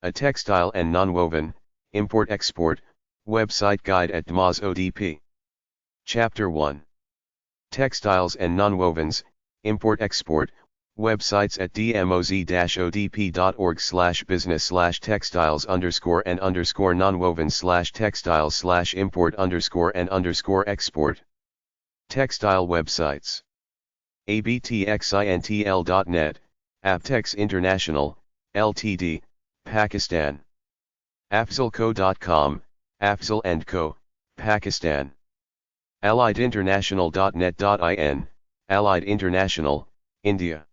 a textile and nonwoven, import-export, website guide at Dmoz-Odp. Chapter 1. Textiles and nonwovens, import-export, websites at dmoz-odp.org/business/textiles_and_nonwoven/textiles/import_and_export. Textile websites: abtxintl.net, Aptex International, Ltd., Pakistan. afzalco.com, Afzal & Co., Pakistan. alliedinternational.net.in, Allied International, India.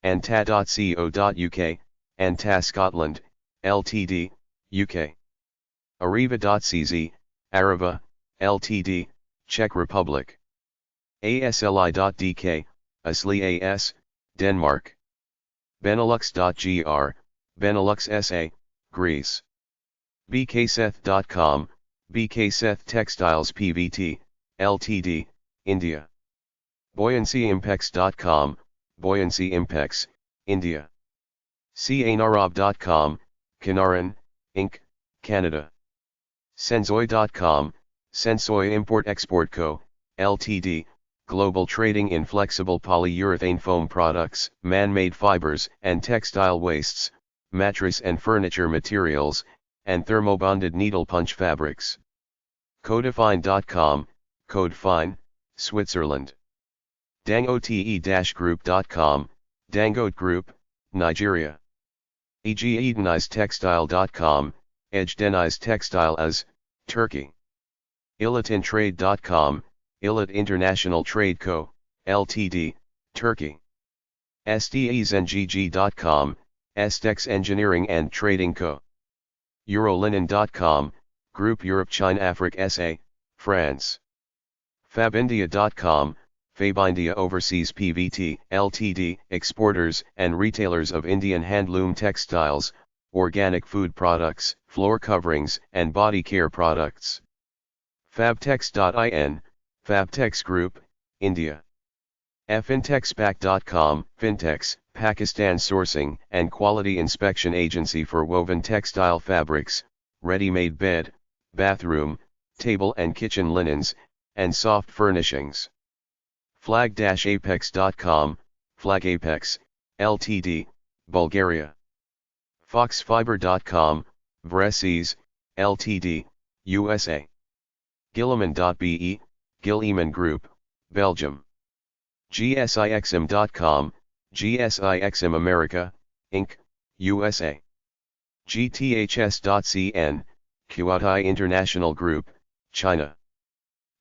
anta.co.uk, Anta Scotland, Ltd., UK. Arriva.cz, Arriva, Ltd., Czech Republic. asli.dk, Asli AS, Denmark. Benelux.gr, Benelux SA, Greece. bkseth.com, Bkseth Textiles Pvt, Ltd., India. BuoyancyImpex.com, Buoyancy Impex, India. canarab.com, Canaran, Inc., Canada. Sensoy.com, Sensoy Import-Export Co., Ltd., global trading in flexible polyurethane foam products, man-made fibers and textile wastes, mattress and furniture materials, and thermobonded needle punch fabrics. Codefine.com, Codefine, Switzerland. Dangote-group.com, Dangote Group, Nigeria. Edenizedtextile.com, Edenized as, Turkey. Ilatintrade.com, Ilat International Trade Co., Ltd., Turkey. STEZNGG.com, Estex Engineering and Trading Co. Eurolinen.com, Group Europe China Afrique SA, France. Fabindia.com, Fabindia Overseas Pvt, Ltd., exporters and retailers of Indian handloom textiles, organic food products, floor coverings and body care products. Fabtex.in, Fabtex Group, India. Fintexpac.com, Fintex, Pakistan sourcing and quality inspection agency for woven textile fabrics, ready-made bed, bathroom, table and kitchen linens, and soft furnishings. Flag-apex.com, Flag Apex, Ltd., Bulgaria. Foxfiber.com, Vrecies, Ltd., USA. Gilliman.be, Gilliman Group, Belgium. GSIXM.com, GSIXM America, Inc., USA. GTHS.cn, Kuatai International Group, China.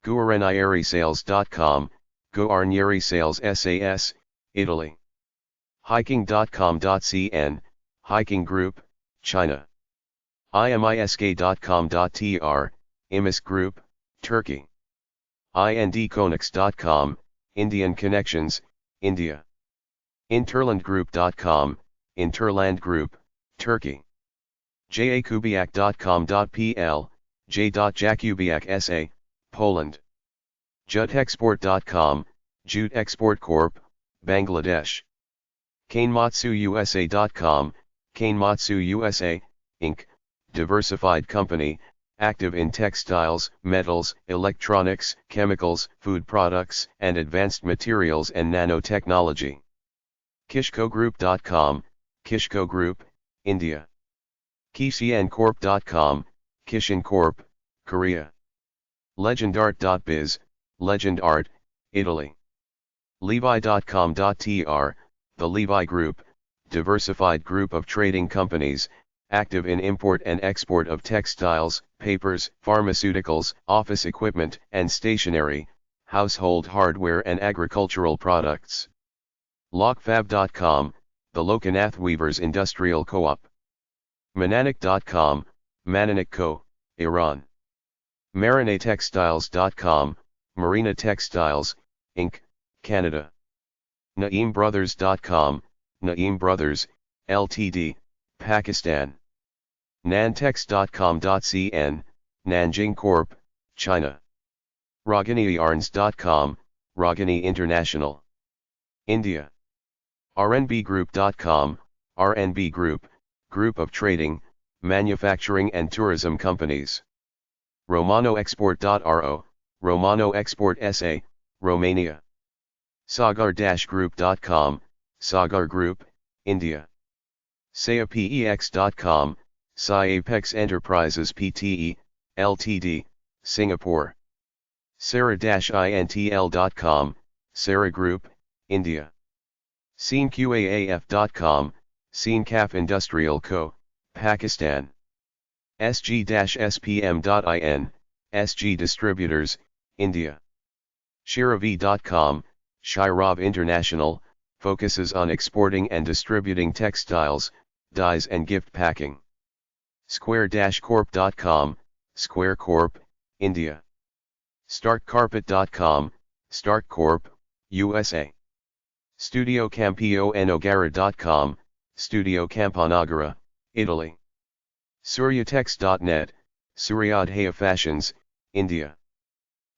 Guaranieri-sales.com, Guarnieri-sales SAS, Italy. Hiking.com.cn, Hiking Group, China. imisk.com.tr, Imis Group, Turkey. indconnex.com, Indian Connections, India. Interlandgroup.com, Interland Group, Turkey. jakubiak.com.pl, j.jakubiak SA, Poland. jutexport.com, Jute Export Corp., Bangladesh. kanematsuusa.com, Kanematsu USA, Inc., diversified company, active in textiles, metals, electronics, chemicals, food products, and advanced materials and nanotechnology. kishkogroup.com, Kishko Group, India. kishiancorp.com, Kishin Corp., Korea. legendart.biz, Legend Art, Italy. levi.com.tr, The Levi Group, diversified group of trading companies, active in import and export of textiles, papers, pharmaceuticals, office equipment and stationery, household hardware and agricultural products. Lockfab.com, The Lokanath Weavers Industrial Co-op. Mananik.com, Mananik Co., Iran. Marinatextiles.com, Marina Textiles, Inc., Canada. NaeemBrothers.com, Naeem Brothers, Ltd., Pakistan. Nantex.com.cn, Nanjing Corp., China. RaghiniYarns.com, Raghini International, India. rnbgroup.com, RNB Group, Group of trading, manufacturing and tourism companies. Romanoexport.ro, Romano Export SA, Romania. Sagar-group.com, Sagar Group, India. Sayapex.com, Sayapex Enterprises Pte, Ltd, Singapore. Sarah-intl.com, Sarah Group, India. SceneQAAF.com, SceneCaf Industrial Co., Pakistan. SG-SPM.in, SG Distributors, India. Shiravi.com, Shirov International, focuses on exporting and distributing textiles, dyes and gift packing. Square-corp.com, Square Corp, India. StartCarpet.com, Start Corp, USA. Studio Campanogara.com, Studio Campanogara, Italy. Suryatex.net, Suryadhaya Fashions, India.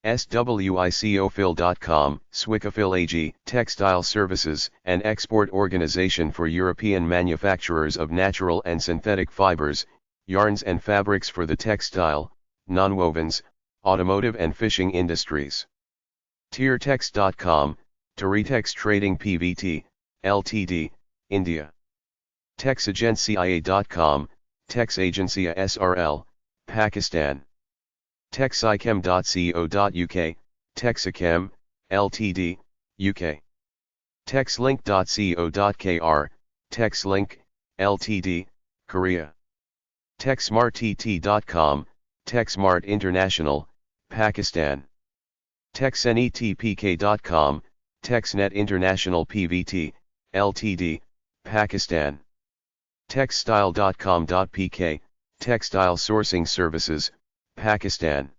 SWICOFIL.com, Swicofil AG, textile services and export organization for European manufacturers of natural and synthetic fibers, yarns and fabrics for the textile, nonwovens, automotive and fishing industries. Tiertex.com, Teritex Trading Pvt, Ltd, India. Texagencia.com, Texagencia SRL, Pakistan. Texichem.co.uk, Texichem, Ltd, UK. Texlink.co.kr, Texlink, Ltd, Korea. Texmartt.com, Texmart International, Pakistan. Texnetpk.com, Texnet International Pvt, Ltd, Pakistan. Textile.com.pk, Textile Sourcing Services, Pakistan.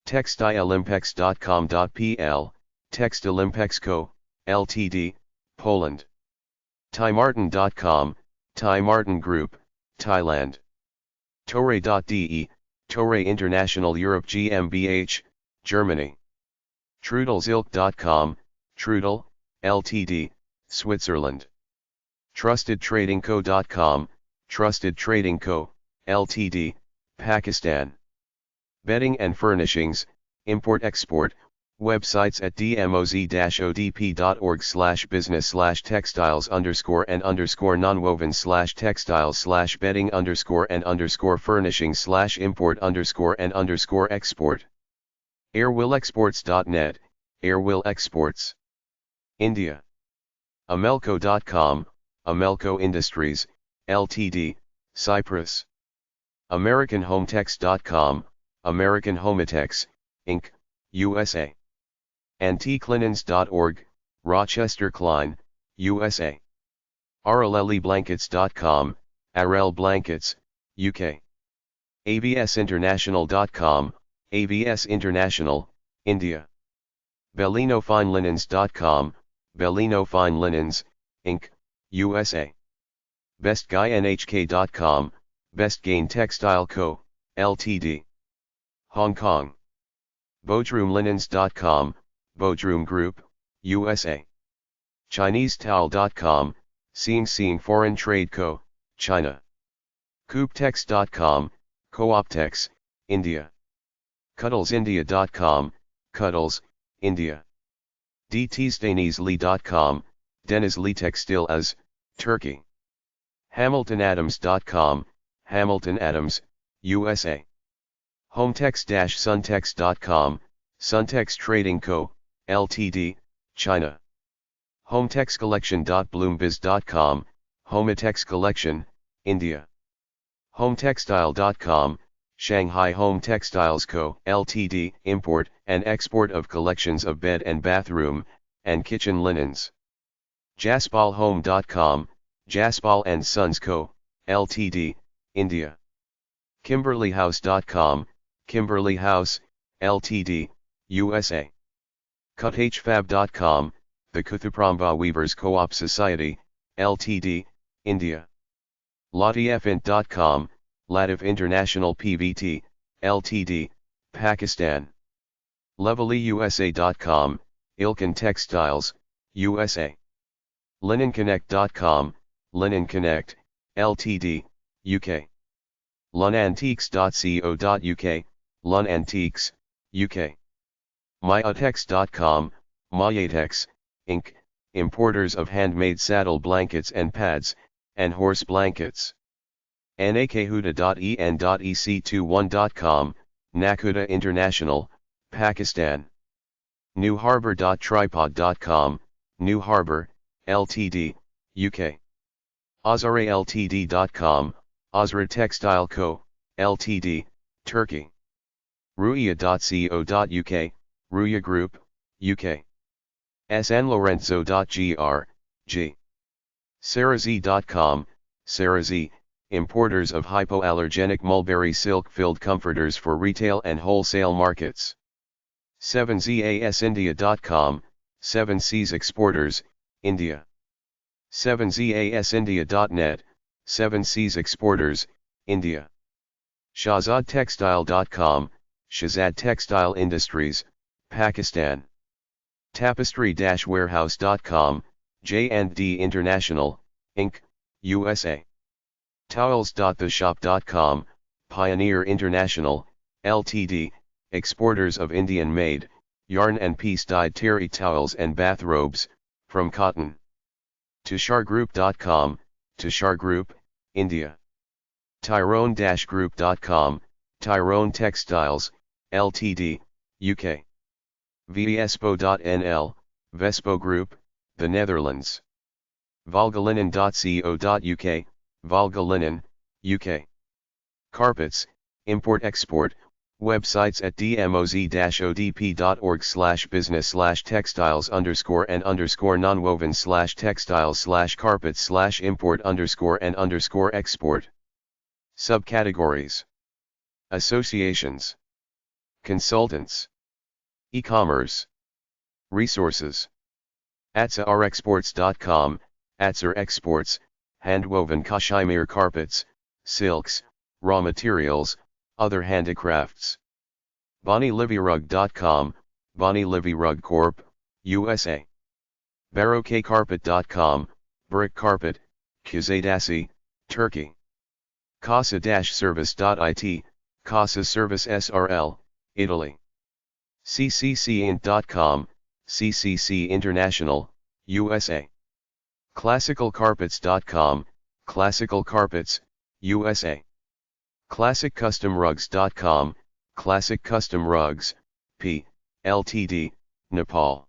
Textileimpex.com.pl, Textilimpex Co., Ltd, Poland. Tymartin.com, Tymartin Group, Thailand. Torre.de, Torre International Europe GmbH, Germany. Trudelsilk.com, Trudel, Ltd, Switzerland. TrustedTradingCo.com, Trusted Trading Co., Ltd, Pakistan. Bedding and furnishings, import-export, websites at dmoz-odp.org/business/textiles_and_nonwoven/textiles/bedding_and_import_export. Airwillexports.net, Airwill Exports, India. Amelco.com, Amelco Industries, Ltd, Cyprus. AmericanHometex.com, American Hometex, Inc., USA. AntiqueLinens.org, Rochester Klein, USA. AreleliBlankets.com, Arel Blankets, UK. ABSInternational.com, ABS International, India. BellinoFineLinens.com, Bellino Fine Linens, Inc., USA. BestGuyNHK.com, Best Gain Textile Co., Ltd. Hong Kong. BodroomLinens.com, Bodroom Group, USA. ChineseTowel.com, Seeing Foreign Trade Co., China. CoopTex.com, Cooptex, India. CuddlesIndia.com, Cuddles, India. DTStanizli.com, Denizli Textile as, Turkey. HamiltonAdams.com, Hamilton Adams, USA. Hometex-Suntex.com, Suntex Trading Co., Ltd, China. HomeTexCollection.bloombiz.com, Hometex Collection, India. HomeTextile.com, Shanghai Home Textiles Co., Ltd, import and export of collections of bed and bathroom, and kitchen linens. JaspalHome.com, Jaspal & Sons Co., Ltd, India. KimberlyHouse.com, Kimberly House, Ltd, USA. CutHFab.com, the Kuthupramba Weavers Co-op Society, Ltd, India. Latifint.com, Latif International Pvt, Ltd, Pakistan. LevellyUSA.com, Ilkin Textiles, USA. LinenConnect.com, Linen Connect, Ltd, UK. Lunantiques.co.uk, Lunantiques, UK. Myatex.com, Myatex, Inc., importers of handmade saddle blankets and pads, and horse blankets. nakhuda.en.ec21.com, Nakhuda International, Pakistan. newharbour.tripod.com, New Harbour, Ltd, UK. Ozareltd.com, Ozra Textile Co., Ltd, Turkey. Ruya.co.uk, Ruya Group, UK. snlorenzo.gr, G. Saraz.com, Saraz, importers of hypoallergenic mulberry silk-filled comforters for retail and wholesale markets. 7zasindia.com, 7Cs exporters, India. 7zasindia.net, 7Cs exporters, India. Shahzadtextile.com, Shahzad Textile Industries, Pakistan. Tapestry-warehouse.com, J&D International, Inc., USA. Towels.theshop.com, Pioneer International, Ltd., exporters of Indian-made, yarn and piece-dyed terry towels and bathrobes, from cotton. Tushargroup.com, Tushar Group, India. Tyrone-group.com, Tyrone Textiles, Ltd., UK. Vespo.nl, Vespo Group, the Netherlands. Volgalinen.co.uk, Volga Linen, UK. Carpets, import-export, websites at dmoz-odp.org/business/textiles_and_nonwoven/textiles/carpets/import_and_export. Subcategories. Associations. Consultants. E-commerce. Resources. atsarexports.com, Atsar Exports, handwoven cashmere carpets, silks, raw materials, other handicrafts. BonnieLivy.rug.com, Bonnie Livy Rug Corp., USA. Baroquecarpet.com, Brick Carpet, Kuzadasi, Turkey. Casa-service.it, Casa Service SRL, Italy. CCCint.com, CCC International, USA. ClassicalCarpets.com, Classical Carpets, USA. ClassicCustomRugs.com, Classic Custom Rugs, P. Ltd., Nepal.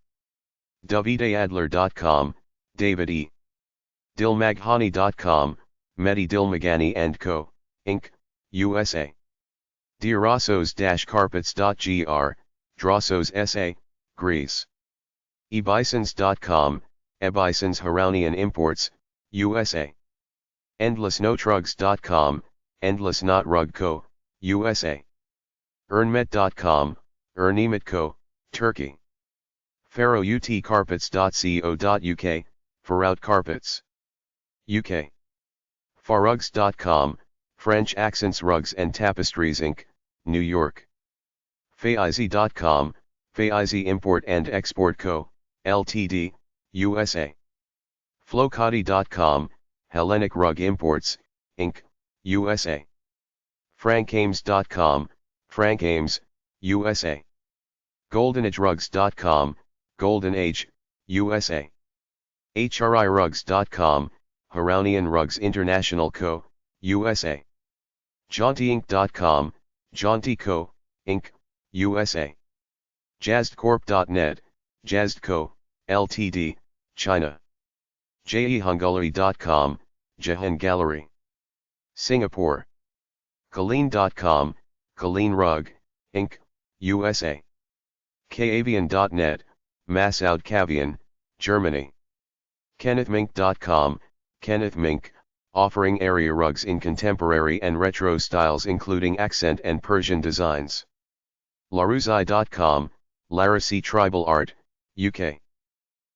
Davidadler.com, David E. Dilmaghani.com, Mehdi Dilmaghani & Co., Inc., USA. Drossos-carpets.gr, Drossos SA, Greece. Ebisons.com, Ebisons Haranian Imports, USA. EndlessNotRugs.com, Endless Knot Rug Co., USA. Earnmet.com, Earnemet Co., Turkey. FaroUtCarpets.co.uk, Farout Carpets, UK. Farugs.com, French Accents Rugs and Tapestries Inc., New York. Faizi.com, Faizi Import and Export Co., Ltd., USA. Flocati.com, Hellenic Rug Imports, Inc., USA. Frankames.com, Frank Ames, USA. GoldenAgeRugs.com, Golden Age, USA. HRIRugs.com, Haranian Rugs International Co., USA. JauntyInc.com, Jaunty Co., Inc., USA. JazzedCorp.net, Jazzed Co., Ltd., China. jehungullery.com, Jahan Gallery, Singapore. Colleen.com, Colleen Rug, Inc., USA. Kavian.net, Massoud Kavian, Germany. KennethMink.com, Kenneth Mink, offering area rugs in contemporary and retro styles including accent and Persian designs. Laruzai.com, Larisi Tribal Art, UK.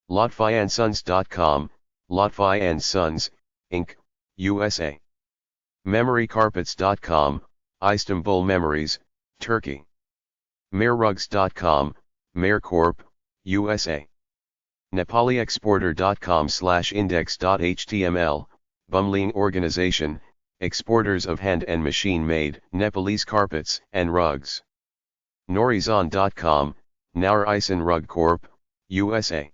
Lotfiansons.com, Lotfi & Sons, Inc., USA. MemoryCarpets.com, Istanbul Memories, Turkey. Mererugs.com, Mere Corp., USA. NepaliExporter.com/index.html, Bumling Organization, exporters of hand and machine-made Nepalese carpets and rugs. Norizon.com, Naur Ison Rug Corp., USA.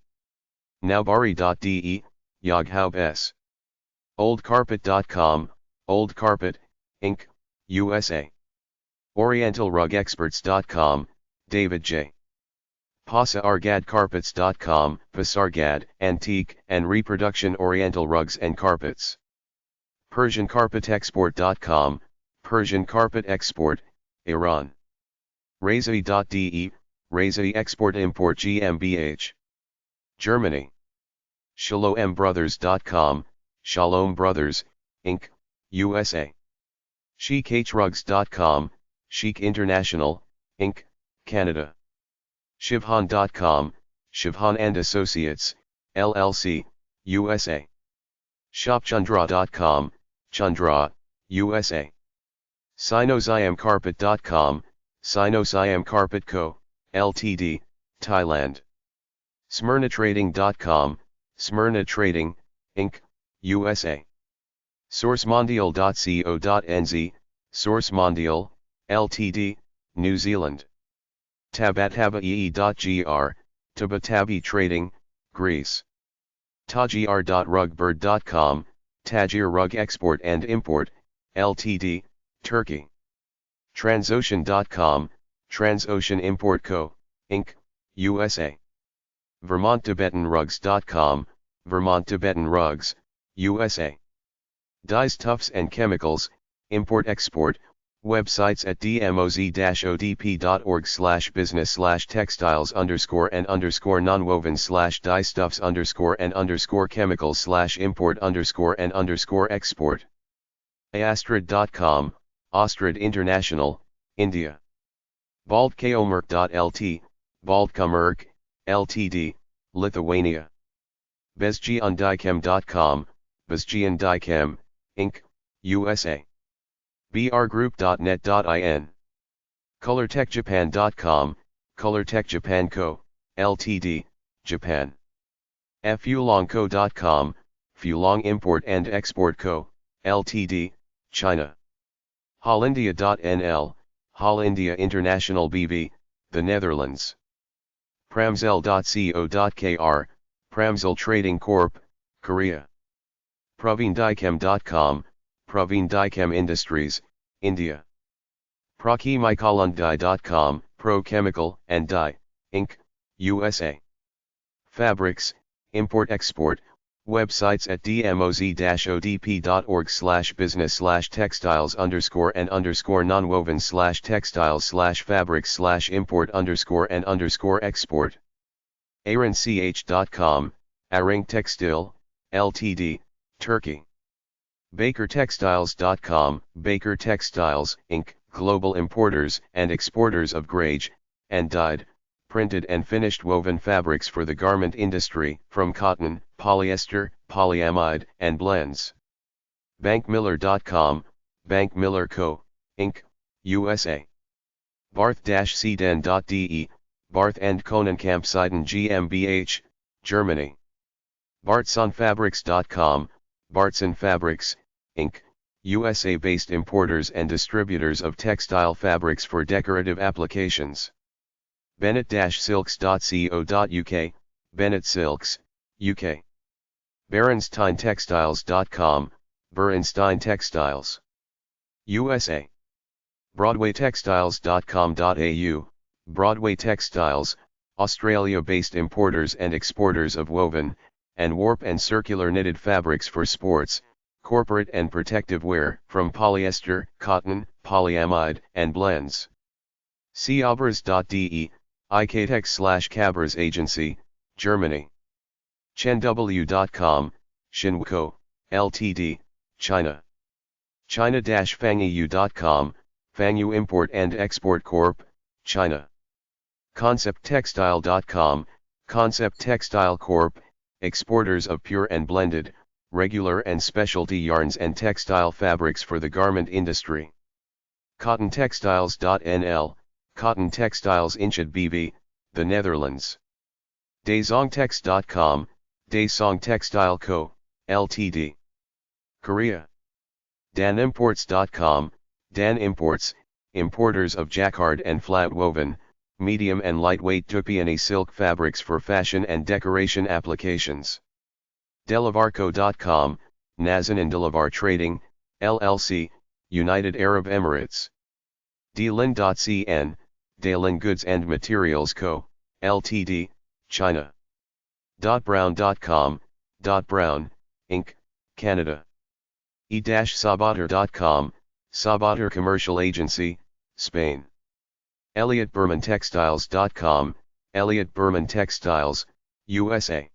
Nowbari.de, Yaghaub S. Oldcarpet.com, Old Carpet, Inc., USA. OrientalRugExperts.com, David J. PasaArgadCarpets.com, Pasargad, Antique and Reproduction Oriental Rugs and Carpets. PersianCarpetExport.com, Persian Carpet Export, Iran. Razai.de, Razai Export Import GmbH. Germany. ShalomBrothers.com, Shalom Brothers, Inc., USA. ChicHrugs.com, Chic International, Inc., Canada. Shivhan.com, Shivhan and Associates, LLC, USA. ShopChandra.com, Chandra, USA. SinoSiamCarpet.com, Sino-Siam Carpet Co., Ltd., Thailand. SmyrnaTrading.com, Smyrna Trading, Inc., USA. SourceMondial.co.nz, Source Mondial, Ltd., New Zealand. Tabataba'ee.gr, Tabatabi Trading, Greece. Tajir.rugbird.com, Tajir Rug Export and Import, Ltd., Turkey. Transocean.com, Transocean Import Co., Inc., USA. VermontTibetanRugs.com, Vermont Tibetan Rugs, USA. Dyes, Tufts and Chemicals, Import-Export, websites at dmoz-odp.org/business/textiles_and_nonwoven/dyestuffs_and_chemicals/import_and_export. Astrid.com, Astrid International, India. Baltkaomerk.lt, Baltkamerk, Ltd., Lithuania. Bezgiandichem.com, Bezgiandichem, Inc., USA. brgroup.net.in. ColorTechJapan.com, ColorTech Japan Co., Ltd., Japan. Fulongco.com, Fulong Import and Export Co., Ltd., China. Hollandia.nl, Hollandia International BV, the Netherlands. Pramzel.co.kr, Pramzel Trading Corp., Korea. Praveendichem.com, Praveen Dichem Industries, India. Prochemicalundye.com, Pro Chemical and Dye, Inc., USA. Fabrics, Import-Export, websites at dmoz-odp.org/business/textiles_and_nonwoven/textiles/fabrics/import_and_export. AaronCH.com, Aring Textile, Ltd., Turkey. BakerTextiles.com, Baker Textiles, Inc., global importers and exporters of grage, and dyed, printed and finished woven fabrics for the garment industry, from cotton, polyester, polyamide, and blends. BankMiller.com, Bank Miller Co., Inc., USA. Barth-Cden.de, Barth and Konenkamp-Seiden GmbH, Germany. Bartsonfabrics.com, Bartson Fabrics, Inc., USA-based importers and distributors of textile fabrics for decorative applications. Bennett-silks.co.uk, Bennett Silks, UK. Berensteintextiles.com, Berenstein Textiles, USA. BroadwayTextiles.com.au, Broadway Textiles, Australia-based importers and exporters of woven, and warp and circular knitted fabrics for sports, corporate and protective wear, from polyester, cotton, polyamide, and blends. Cabers.de, Iketex/Cabers Agency, Germany. ChenW.com, Shinwco, Ltd., China. China-Fangyu.com, Fangyu Import and Export Corp., China. ConceptTextile.com, Concept Textile Corp., exporters of pure and blended, regular and specialty yarns and textile fabrics for the garment industry. CottonTextiles.nl, Cotton Textiles Inchid BV, the Netherlands. DeZongTex.com, DeZong Textile Co., Ltd. Korea. Danimports.com, Dan Imports, importers of jacquard and flat woven, medium and lightweight Tupiani silk fabrics for fashion and decoration applications. Delavarco.com, Nazan and Delavar Trading, LLC, United Arab Emirates. Delin.cn, Delin Goods and Materials Co., Ltd., China. Brown.com, Brown, Inc., Canada. e-sabater.com, Sabater Commercial Agency, Spain. ElliotBerman.Textiles.com, Elliott Berman Textiles, USA.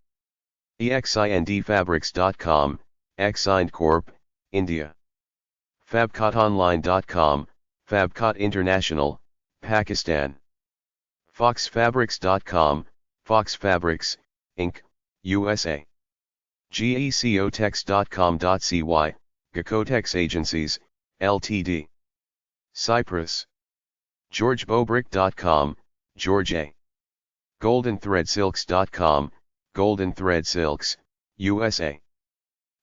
EXINDFabrics.com, Exind Corp., India. FabcotOnline.com, Fabcot International, Pakistan. FoxFabrics.com, Fox Fabrics, Inc., USA. GECOTex.com.cy, Gacotex Agencies, Ltd. Cyprus. GeorgeBobrick.com, George A. GoldenThreadSilks.com, Golden Thread Silks, USA.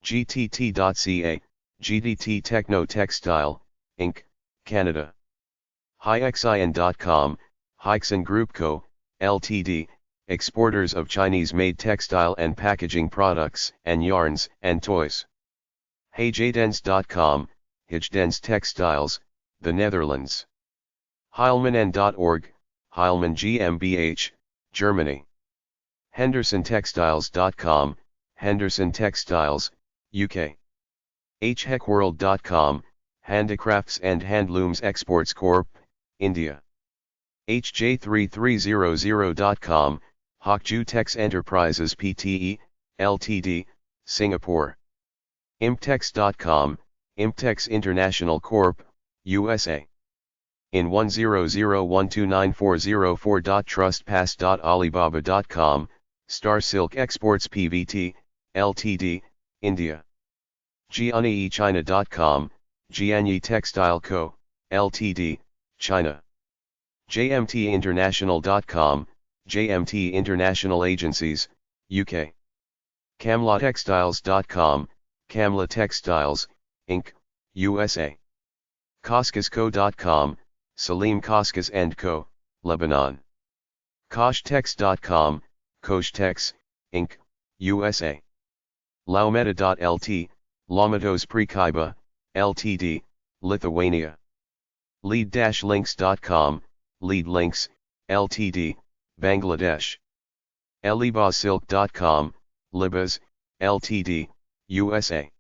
GTT.ca, GDT Techno Textile, Inc., Canada. HiXIN.com, Hixin Group Co., Ltd., exporters of Chinese-made textile and packaging products and yarns and toys. Hjdens.com, Hjdens Textiles, the Netherlands. Heilmann.org, Heilmann GmbH, Germany. HendersonTextiles.com, Henderson Textiles, UK. HHECworld.com, Handicrafts and Handlooms Exports Corp., India. HJ3300.com, Hokju Enterprises Pte. Ltd., Singapore. Imtex.com, Imtex International Corp., USA. In 100129404.trustpass.alibaba.com, Star Silk Exports Pvt. Ltd., India. Jianyechina.com, Jianyi Textile Co., Ltd., China. JMTInternational.com, JMT International Agencies, UK. CamlaTextiles.com, Camla Textiles, Inc., USA. Koskasco.com, Salim Koskas & Co., Lebanon. Koshtekst.com, Koshtekst, Inc., USA. Laumeta.lt, Laumetos Prekaiba, Ltd., Lithuania. Lead-links.com, Leadlinks, Ltd., Bangladesh. Elibasilk.com, Libas, Ltd., USA.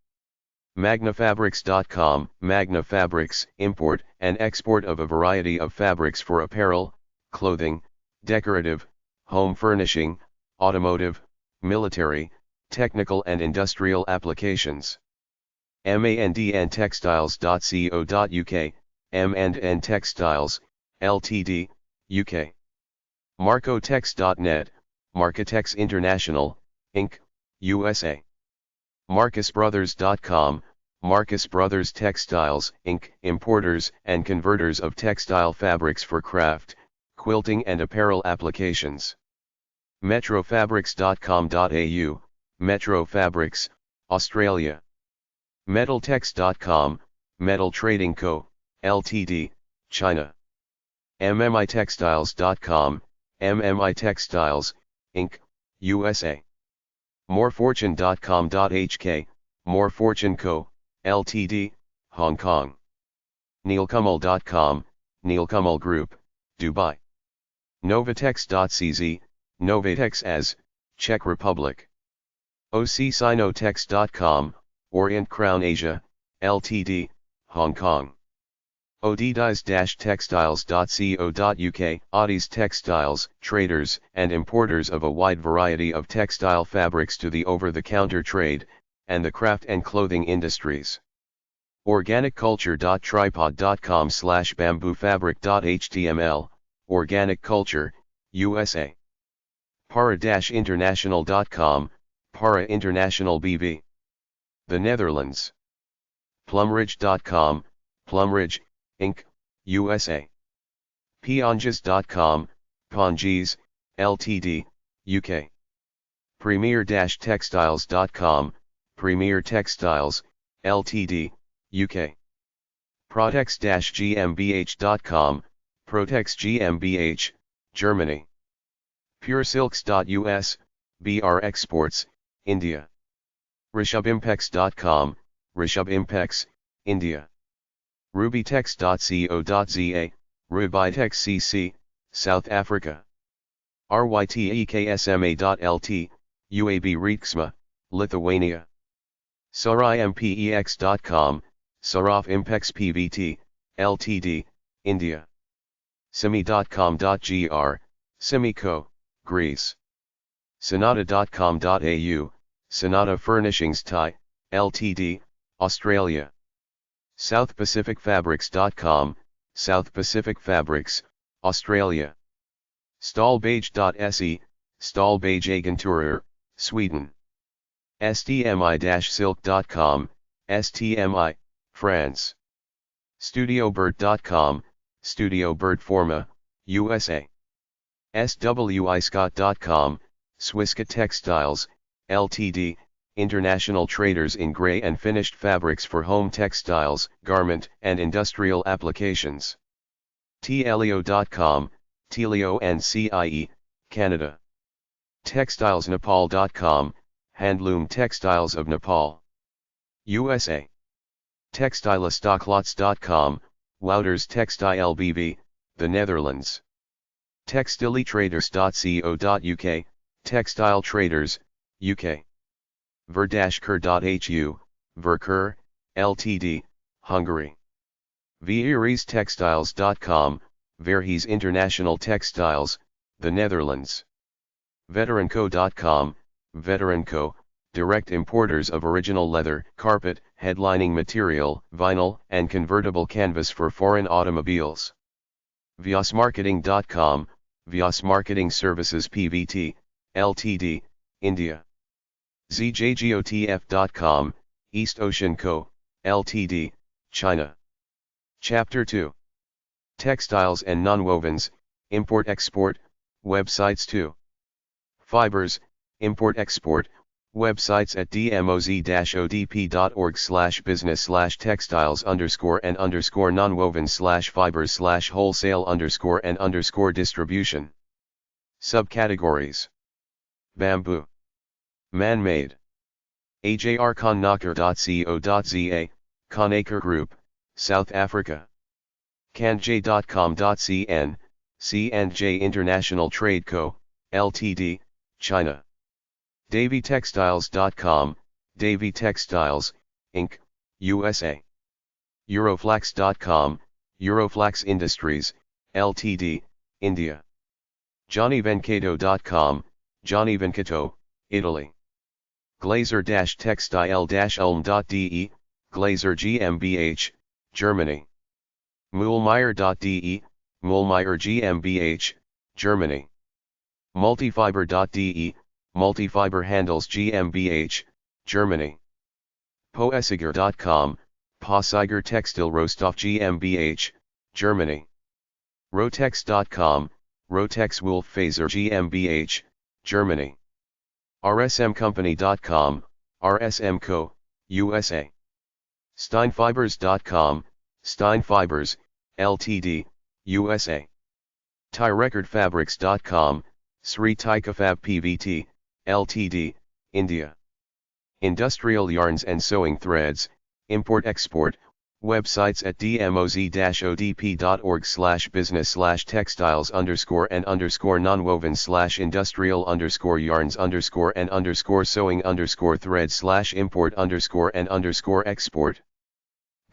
Magnafabrics.com, Magna Fabrics, import and export of a variety of fabrics for apparel, clothing, decorative, home furnishing, automotive, military, technical and industrial applications. mandntextiles.co.uk, M&N Textiles, Ltd., UK. Marcotex.net, Marcotex International, Inc., USA. MarcusBrothers.com, Marcus Brothers Textiles, Inc., importers and converters of textile fabrics for craft, quilting and apparel applications. Metrofabrics.com.au, Metro Fabrics, Australia. Metaltex.com, Metal Trading Co., Ltd., China. MMITextiles.com, MMI Textiles, Inc., USA. Morefortune.com.hk, More Fortune Co., Ltd., Hong Kong. Neilkummel.com, Neilkummel Group, Dubai. Novatex.cz, Novatex as, Czech Republic. OCSinotex.com, Orient Crown Asia, Ltd., Hong Kong. Oddies-textiles.co.uk, Oddies Textiles, traders and importers of a wide variety of textile fabrics to the over-the-counter trade, and the craft and clothing industries. Organicculture.tripod.com/bamboofabric.html, Organic Culture, USA. Para-international.com, Para International BV. The Netherlands. Plumridge.com, Plumridge, Inc., USA. Ponges.com, Ponges, Ltd., UK. Premier-textiles.com, Premier Textiles, Ltd, UK. Protex-GmbH.com, Protex GmbH, Germany. PureSilks.us, BR Exports, India. RishubImpex.com, RishubImpex, India. RubyTex.co.za, RubyTex CC, South Africa. RYTEKSMA.LT, UAB Riksma, Lithuania. SaryMpex.com, Sarov Impex PVT, Ltd, India. Simi.com.gr, Simico, Greece. Sonata.com.au, Sonata Furnishings Thai, Ltd, Australia. SouthPacificFabrics.com, South Pacific Fabrics, Australia. Stahlbage.se, Stahlbage-Agenturer, Sweden. STMI-silk.com, STMI, France. StudioBird.com, Studio Bird Forma, USA. SWIScott.com, Swiscott Textiles, Ltd, international traders in gray and finished fabrics for home textiles, garment, and industrial applications. TLEO.com, Teleo and CIE, Canada. TextilesNepal.com, Handloom Textiles of Nepal, USA. Textilestoklots.com, Wouters Textile BV, the Netherlands. Textiletraders.co.uk, Textile Traders, UK. Ver-Kur.hu, Verkur, Ltd, Hungary. Veerestextiles.com, Verhees International Textiles, the Netherlands. Veteranco.com, Veteranco, direct importers of original leather, carpet, headlining material, vinyl, and convertible canvas for foreign automobiles. Vyasmarketing.com, Vyas Marketing Services Pvt, Ltd, India. ZJGOTF.com, East Ocean Co., Ltd, China. Chapter 2. Textiles and Nonwovens, Import-Export, Websites 2. Fibers, Import-Export, websites at dmoz-odp.org/business/textiles_and_nonwoven/fibers/wholesale_and_distribution. Subcategories. Bamboo. Man-made. ajrkhannaker.co.za, Khannaker Group, South Africa. Kanj.com.cn, C&J International Trade Co., Ltd, China. DavyTextiles.com, Davy Textiles, Inc., USA. Euroflax.com, Euroflax Industries, Ltd, India. JohnnyVenkato.com, Johnny Venkato, Italy. Glazer-textile-ulm.de, Glazer GmbH, Germany. Muhlmeyer.de, Muhlmeyer GmbH, Germany. Multifiber.de, Multifiber Handles GmbH, Germany. Poesiger.com, Posiger Textile Rostov GmbH, Germany. Rotex.com, Rotex Wolf Faser GmbH, Germany. RSMCompany.com, RSM Co., USA. Steinfibers.com, Steinfibers, Ltd, USA. TyRecordFabrics.com, Sri Tikafab Pvt, Ltd, India. Industrial Yarns and Sewing Threads, Import-Export, websites at dmoz-odp.org/business/textiles_and_nonwoven/industrial_yarns_and_sewing_and_export.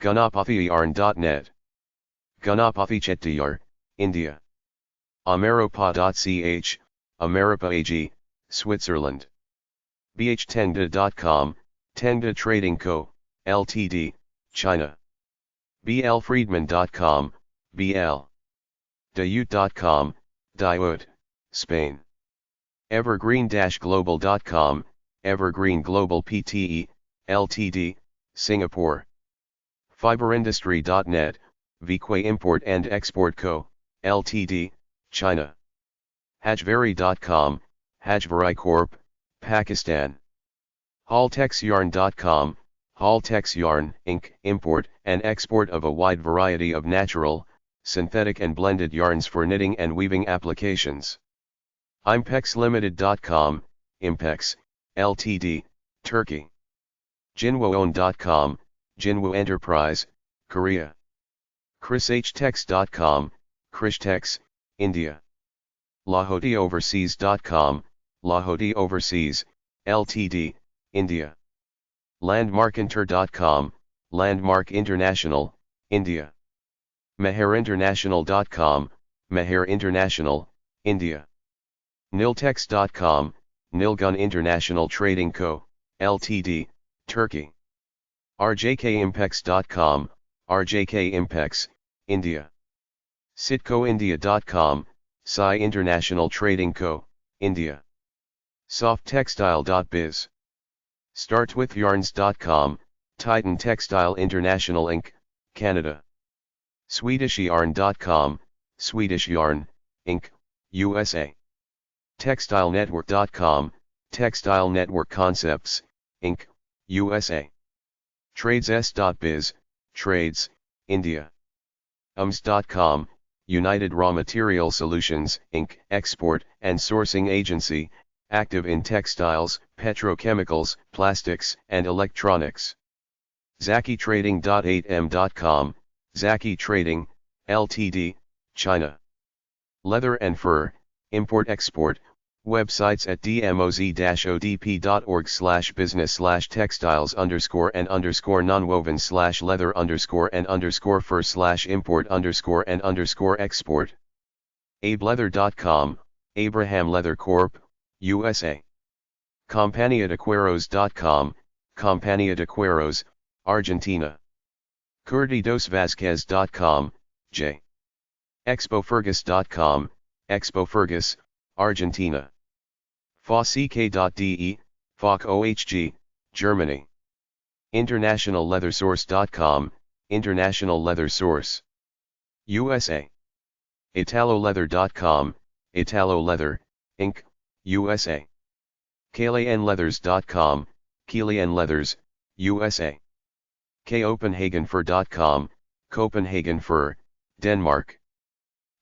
Ganapathyarn.net. Ganapathy Chettiar, India. Ameripa.ch, Ameripa AG, Switzerland. bhtengda.com, Tengda Trading Co., Ltd, China. blfriedman.com, BL. Dayut.com, Dayut, Spain. Evergreen-global.com, Evergreen Global Pte, Ltd, Singapore. Fiberindustry.net, Viquay Import and Export Co., Ltd, China. Hajvari.com, Hajvari Corp., Pakistan. Haltexyarn.com, Haltex Yarn, Inc., import and export of a wide variety of natural, synthetic and blended yarns for knitting and weaving applications. ImpexLimited.com, Impex, Ltd., Turkey. Jinwooon.com, Jinwoo Enterprise, Korea. KrisHTex.com, Krishtex, India. LahodiOverseas.com, Lahodi Overseas, Ltd., India. Landmarkinter.com, Landmark International, India. MeherInternational.com, Meher International, India. Niltex.com, Nilgun International Trading Co., Ltd., Turkey. RJKimpex.com, RJK Impex, India. Sitcoindia.com, Sai International Trading Co., India. Softtextile.biz. Startwithyarns.com, Titan Textile International Inc., Canada. SwedishYarn.com, Swedish Yarn, Inc., USA. TextileNetwork.com, Textile Network Concepts, Inc., USA. Tradess.biz, Trades, India. UMS.com, United Raw Material Solutions, Inc., Export and Sourcing Agency, active in textiles, petrochemicals, plastics, and electronics. ZakiTrading.8m.com, Zaki Trading, Ltd., China. Leather and Fur, Import-Export, websites at dmoz-odp.org/business/textiles_and_nonwoven/leather_fur/import_and_export. AbeLeather.com, Abraham Leather Corp., USA. Compania de Cueros.com, Compania de Cueros, Argentina. CurdidosVazquez.com, J. ExpoFergus.com, ExpoFergus, Argentina. FOCK.de, FOCK-OHG, Germany. InternationalLeatherSource.com, International Leather Source, USA. ItaloLeather.com, Italo Leather, Inc., USA. KilianLeathers.com, Kilian Leathers, USA. Copenhagenfur.com, Copenhagen Fur, Denmark.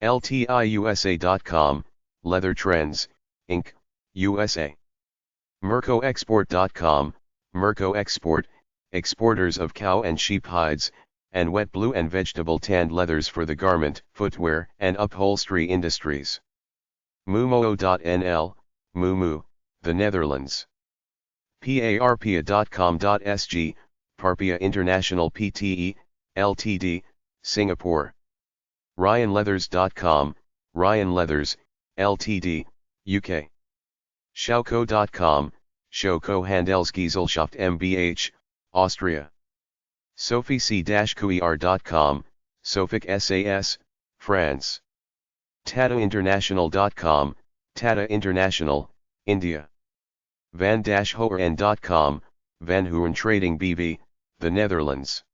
LTIUSA.com, Leather Trends, Inc., USA. MercoExport.com, Merco Export, exporters of cow and sheep hides, and wet blue and vegetable tanned leathers for the garment, footwear, and upholstery industries. Mumo.nl, Mumu, the Netherlands. Parpia.com.sg, Parpia International Pte, Ltd., Singapore. RyanLeathers.com, Ryan Leathers, Ltd., UK. Schauco.com, Schauco Handelsgesellschaft mbH, Austria. Sophie-c-cuir.com, Sophic SAS, France. TataInternational.com, Tata International, India. Van-Hoorn.com, Van Hoorn Trading BV, the Netherlands.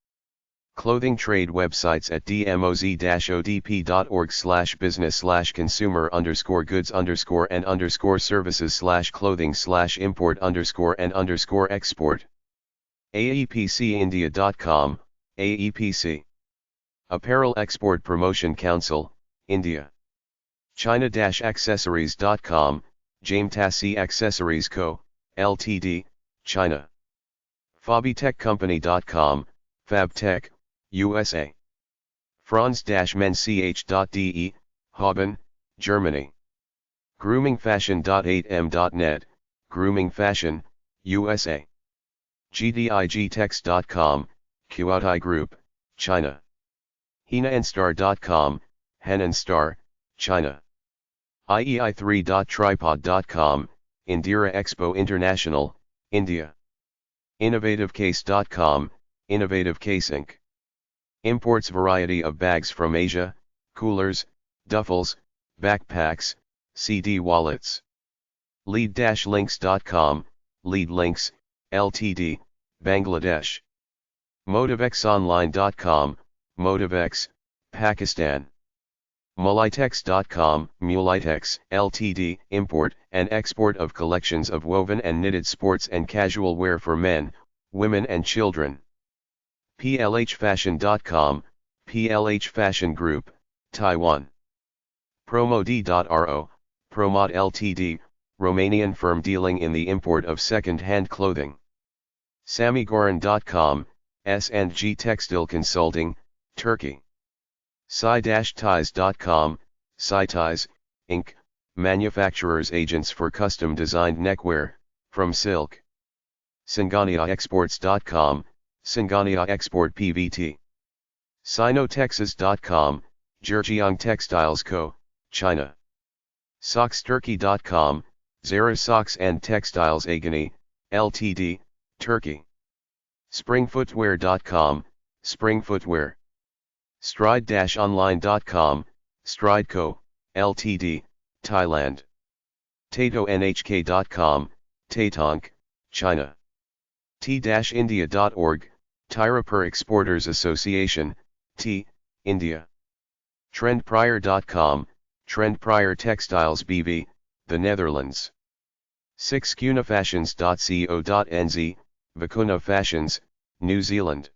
Clothing trade websites at dmoz-odp.org/business/consumer_goods_and_services/clothing/import_and_export. AEPCindia.com, AEPC. Apparel Export Promotion Council, India. China-accessories.com, Jametassi Accessories Co., Ltd., China. Fabitechcompany.com, Fabtech, USA. Franz-mensch.de, Haben, Germany. Groomingfashion.8m.net, Grooming Fashion, USA. GDIGtex.com, Qouti Group, China. HenaAndstar.com, Henanstar, China. IEI3.tripod.com, Indira Expo International, India. InnovativeCase.com, Innovative Case Inc. Imports variety of bags from Asia, coolers, duffels, backpacks, CD wallets. Lead-links.com, Lead Links, Ltd., Bangladesh. Motivexonline.com, Motivex, Pakistan. Mulitex.com, Mulitex, Ltd., import and export of collections of woven and knitted sports and casual wear for men, women and children. plhfashion.com, PLH Fashion Group, Taiwan. Promod.ro, Promod Ltd, Romanian firm dealing in the import of second-hand clothing. Samigoran.com, S&G Textile Consulting, Turkey. Sai-ties.com, Sai-ties, Inc., manufacturers agents for custom-designed neckwear, from silk. SingoniaExports.com, Singonia Export PVT. Sinotexas.com, Zhejiang Textiles Co., China. Socksturkey.com, Zara Socks and Textiles Agani, Ltd., Turkey. Springfootwear.com, Spring Footwear. Stride-online.com, Stride Co., Ltd., Thailand. TatoNHK.com, Tatonk, China. T-India.org, Tirupur Exporters Association, T, India. Trendprior.com, Trendprior Textiles BV, the Netherlands. 6cunafashions.co.nz, Vicuna Fashions, New Zealand.